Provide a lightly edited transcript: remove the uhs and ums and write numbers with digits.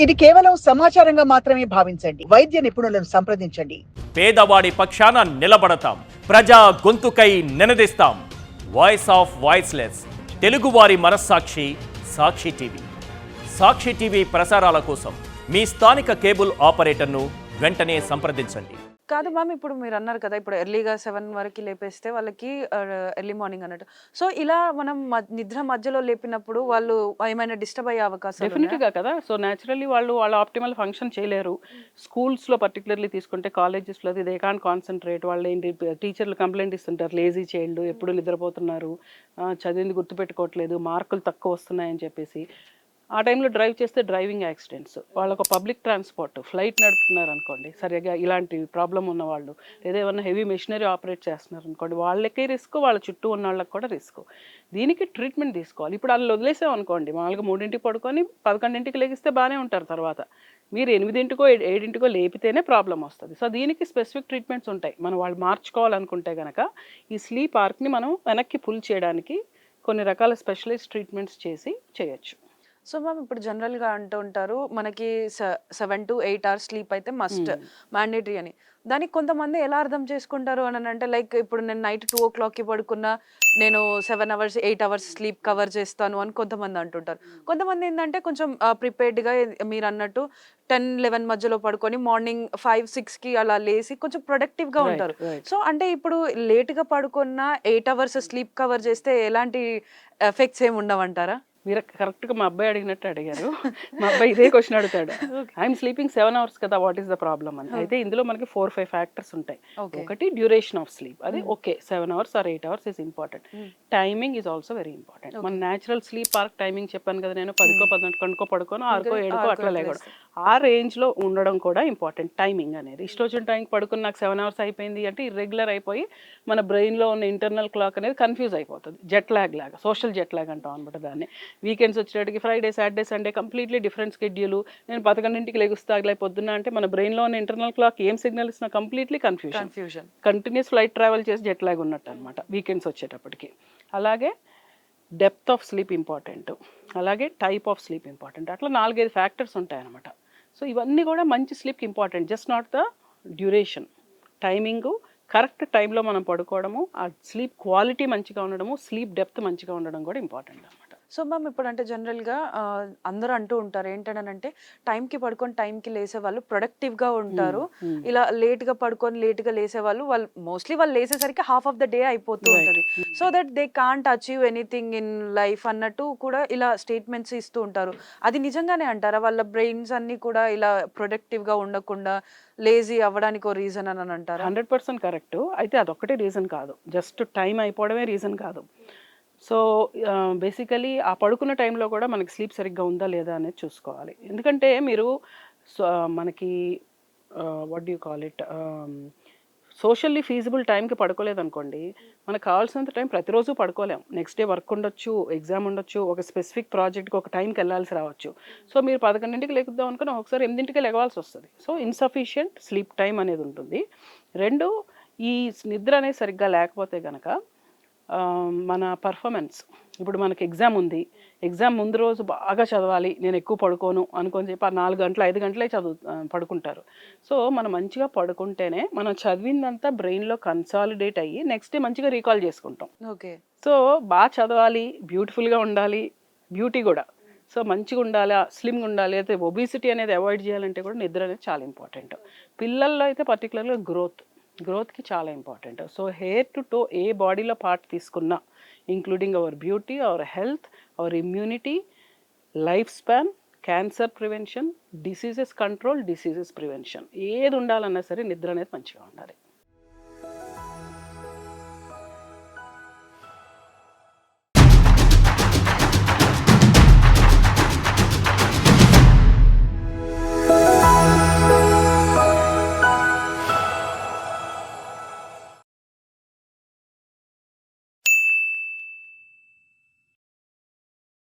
ఇది కేవలం సమాచారంగా మాత్రమే భావించండి. వైద్య నిపుణులను సంప్రదించండి. పేదవాడి పక్షాన నిలబడతాం, ప్రజా గొంతుకై నినదిస్తాం. వాయిస్ ఆఫ్ వాయిస్లెస్, తెలుగువారి మనస్సాక్షి, సాక్షి టీవీ. సాక్షి టీవీ ప్రసారాల కోసం మీ స్థానిక కేబుల్ ఆపరేటర్ను వెంటనే సంప్రదించండి. కాదు మ్యామ్, ఇప్పుడు మీరు అన్నారు కదా, ఇప్పుడు ఎర్లీగా 7 వరకు లేపేస్తే వాళ్ళకి ఎర్లీ మార్నింగ్ అన్నట్టు. సో ఇలా మనం నిద్ర మధ్యలో లేపినప్పుడు వాళ్ళు ఏమైనా డిస్టర్బ్ అయ్యే అవకాశం డెఫినెట్గా కదా. సో న్యాచురల్లీ వాళ్ళ ఆప్టిమల్ ఫంక్షన్ చేయలేరు. స్కూల్స్లో పర్టికులర్లీ తీసుకుంటే, కాలేజెస్లో దే కాన్ కాన్సన్ట్రేట్. వాళ్ళు ఏంటి, టీచర్లు కంప్లైంట్ ఇస్తుంటారు, లేజీ చైల్డ్, ఎప్పుడు నిద్రపోతున్నారు, చదివింది గుర్తుపెట్టుకోవట్లేదు, మార్కులు తక్కువ వస్తున్నాయని చెప్పేసి. ఆ టైంలో డ్రైవ్ చేస్తే డ్రైవింగ్ యాక్సిడెంట్స్. వాళ్ళకు పబ్లిక్ ట్రాన్స్పోర్ట్, ఫ్లైట్ నడుపుతున్నారు అనుకోండి, సరిగా ఇలాంటి ప్రాబ్లం ఉన్న వాళ్ళు, లేదా ఏమన్నా హెవీ మెషినరీ ఆపరేట్ చేస్తున్నారు అనుకోండి, వాళ్ళకే రిస్క్, వాళ్ళ చుట్టూ ఉన్న వాళ్ళకి కూడా రిస్క్. దీనికి ట్రీట్మెంట్ తీసుకోవాలి. ఇప్పుడు వాళ్ళు వదిలేసాం అనుకోండి, మామూలుగా 3ంటికి పడుకొని 11ంటికి లెగిస్తే బాగానే ఉంటారు. తర్వాత మీరు 8ంటికో 7ంటికో లేపితేనే ప్రాబ్లం వస్తుంది. సో దీనికి స్పెసిఫిక్ ట్రీట్మెంట్స్ ఉంటాయి. మనం వాళ్ళు మార్చుకోవాలనుకుంటే కనుక ఈ స్లీప్ ఆర్క్ని మనం వెనక్కి పుల్ చేయడానికి కొన్ని రకాల స్పెషలైజ్ ట్రీట్మెంట్స్ చేసి చేయొచ్చు. సో మ్యామ్, ఇప్పుడు జనరల్గా అంటూ ఉంటారు మనకి 7 to 8 hours స్లీప్ అయితే మస్ట్ మ్యాండేటరీ అని. దానికి కొంతమంది ఎలా అర్థం చేసుకుంటారు అని అంటే, లైక్ ఇప్పుడు నేను నైట్ 2 o'clockకి పడుకున్నా నేను 7 hours 8 hours స్లీప్ కవర్ చేస్తాను అని కొంతమంది అంటుంటారు. కొంతమంది ఏంటంటే కొంచెం ప్రిపేర్డ్గా మీరు అన్నట్టు 10-11 మధ్యలో పడుకొని మార్నింగ్ 5-6కి అలా లేసి కొంచెం ప్రొడక్టివ్గా ఉంటారు. సో అంటే ఇప్పుడు లేట్గా పడుకున్న 8 hours స్లీప్ కవర్ చేస్తే ఎలాంటి ఎఫెక్ట్స్ ఏమి ఉండవంటారా? మీరు కరెక్ట్గా మా అబ్బాయి అడిగినట్టు అడిగారు. మా అబ్బాయి ఇదే క్వశ్చన్ అడుగుతాడు, ఐఎమ్ స్లీపింగ్ 7 hours కదా, వాట్ ఈస్ ద ప్రాబ్లమ్ అని. అయితే ఇందులో మనకి 4-5 ఫ్యాక్టర్స్ ఉంటాయి. ఒకటి డ్యూరేషన్ ఆఫ్ స్లీప్, అది okay 7 hours or 8 hours is important. Timing is also very important. మన న్యాచురల్ స్లీప్ పార్క్ టైమింగ్ చెప్పాను కదా నేను, 10కో 11కో పడుకోను, 6కో 7కో అట్లా లేకూడదు. ఆ రేంజ్లో ఉండడం కూడా ఇంపార్టెంట్. టైమింగ్ అనేది ఇష్టం వచ్చిన టైంకి పడుకుని నాకు 7 hours అయిపోయింది అంటే ఇర్రెగ్యులర్ అయిపోయి మన బ్రెయిన్లో ఉన్న ఇంటర్నల్ క్లాక్ అనేది కన్ఫ్యూజ్ అయిపోతుంది. జెట్ ల్యాగ్ లాగా, సోషల్ జెట్ ల్యాగ్ అంటాం అనమాట దాన్ని. వీకెండ్స్ వచ్చేటికి Friday, Saturday, Sunday completely different schedule. నేను 11ంటికి లెగుస్తా పొద్దున్న అంటే మన బ్రెయిన్లో ఉన్న ఇంటర్నల్ క్లాక్ ఏం సిగ్నల్ ఇస్తున్నా completely confusion. Continuous flight travel చేసి జెట్ ల్యాగ్ ఉన్నట్టు అనమాట వీకెండ్స్ వచ్చేటప్పటికి. అలాగే డెప్త్ ఆఫ్ స్లీప్ ఇంపార్టెంట్, అలాగే టైప్ ఆఫ్ స్లీప్ ఇంపార్టెంట్. అట్లా 4-5 ఫ్యాక్టర్స్ ఉంటాయన్నమాట. సో ఇవన్నీ కూడా మంచి స్లీప్కి important. Just not the duration, timing, correct టైంలో మనం పడుకోవడము, ఆ స్లీప్ క్వాలిటీ మంచిగా ఉండడము, స్లీప్ డెప్త్ మంచిగా ఉండడం కూడా ఇంపార్టెంట్ అనమాట. సో మ్యామ్, ఇప్పుడు అంటే జనరల్గా అందరూ అంటూ ఉంటారు ఏంటంటే, టైంకి పడుకొని టైంకి లేసే వాళ్ళు ప్రొడక్టివ్గా ఉంటారు, ఇలా లేట్గా పడుకొని లేట్గా లేసే వాళ్ళు మోస్ట్లీ వాళ్ళు లేసేసరికి హాఫ్ ఆఫ్ ద డే అయిపోతూ ఉంటుంది. So that they can't achieve anything in life అన్నట్టు కూడా ఇలా స్టేట్మెంట్స్ ఇస్తూ ఉంటారు. అది నిజంగానే అంటారా? వాళ్ళ బ్రెయిన్స్ అన్నీ కూడా ఇలా ప్రొడక్టివ్గా ఉండకుండా లేజీ అవ్వడానికి ఓ రీజన్ అని అంటారా? 100% కరెక్ట్. అయితే అదొక్కటే రీజన్ కాదు, జస్ట్ టైం అయిపోవడమే రీజన్ కాదు. సో బేసికలీ ఆ పడుకున్న టైంలో కూడా మనకి స్లీప్ సరిగ్గా ఉందా లేదా అనేది చూసుకోవాలి. ఎందుకంటే మీరు మనకి what do call it, socially feasible టైంకి పడుకోలేదనుకోండి, మనకు కావాల్సినంత టైం ప్రతిరోజు పడుకోలేం. నెక్స్ట్ డే వర్క్ ఉండొచ్చు, ఎగ్జామ్ ఉండొచ్చు, ఒక స్పెసిఫిక్ ప్రాజెక్ట్కి ఒక టైంకి వెళ్ళాల్సి రావచ్చు. సో మీరు 11ంటికి లెగుద్దాం అనుకుని ఒకసారి 8ంటికి లెగవాల్సి వస్తుంది. సో ఇన్సఫిషియంట్ స్లీప్ టైం అనేది ఉంటుంది. 2, ఈ నిద్ర అనేది సరిగ్గా లేకపోతే కనుక మన పర్ఫార్మెన్స్, ఇప్పుడు మనకి ఎగ్జామ్ ఉంది, ఎగ్జామ్ ముందు రోజు బాగా చదవాలి, నేను ఎక్కువ పడుకోను అనుకొని చెప్పి 4 గంటలు 5 గంటలే పడుకుంటారు. సో మనం మంచిగా పడుకుంటేనే మనం చదివిందంతా బ్రెయిన్లో కన్సాలిడేట్ అయ్యి నెక్స్ట్ డే మంచిగా రీకాల్ చేసుకుంటాం. ఓకే. సో బాగా చదవాలి, బ్యూటిఫుల్గా ఉండాలి, బ్యూటీ కూడా సో మంచిగా ఉండాలి, స్లిమ్గా ఉండాలి, అయితే ఒబిసిటీ అనేది అవాయిడ్ చేయాలంటే కూడా నిద్ర అనేది చాలా ఇంపార్టెంట్. పిల్లల్లో అయితే పర్టికులర్గా గ్రోత్కి చాలా important. So hair to toe ఏ బాడీలో పార్ట్ తీసుకున్నా, including our beauty, our health, our immunity, life span, cancer prevention, diseases control, diseases prevention, ఏది ఉండాలన్నా సరే నిద్ర అనేది మంచిగా ఉండాలి.